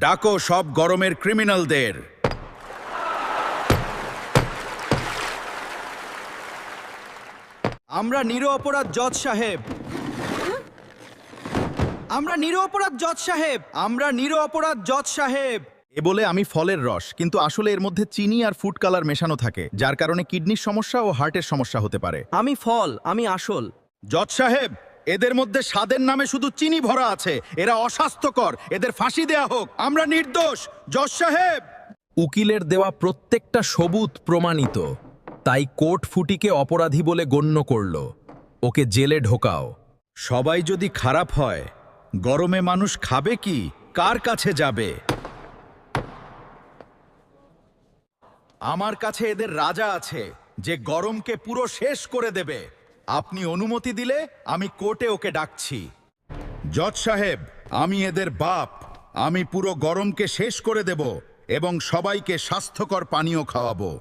ডাকো সব গরমের ক্রিমিনালদের। আমরা নিরপরাধ জজ সাহেব, আমরা নিরপরাধ জজ সাহেব, আমরা নিরপরাধ জজ সাহেব। এ বলে আমি ফলের রস, কিন্তু আসলে এর মধ্যে চিনি আর ফুড কালার মেশানো থাকে, যার কারণে কিডনির সমস্যা ও হার্টের সমস্যা হতে পারে। আমি ফল, আমি আসল। জজ সাহেব, এদের মধ্যে স্বাদের নামে শুধু চিনি ভরা আছে, এরা অস্বাস্থ্যকর, এদের ফাঁসি দেয়া হোক। আমরা নির্দোষ জজ সাহেব। উকিলের দেওয়া প্রত্যেকটা সবুত প্রমাণিত, তাই কোর্ট ফুটিকে অপরাধী বলে গণ্য করল। ওকে জেলে ঢোকাও। সবাই যদি খারাপ হয়, গরমে মানুষ খাবে কি, কার কাছে যাবে? আমার কাছে এদের রাজা আছে, যে গরমকে পুরো শেষ করে দেবে। আপনি অনুমতি দিলে আমি কোর্টে ওকে ডাকছি। জজ সাহেব, আমি এদের বাপ। আমি পুরো গরমকে শেষ করে দেব এবং সবাইকে স্বাস্থ্যকর পানীয় খাওয়াবো।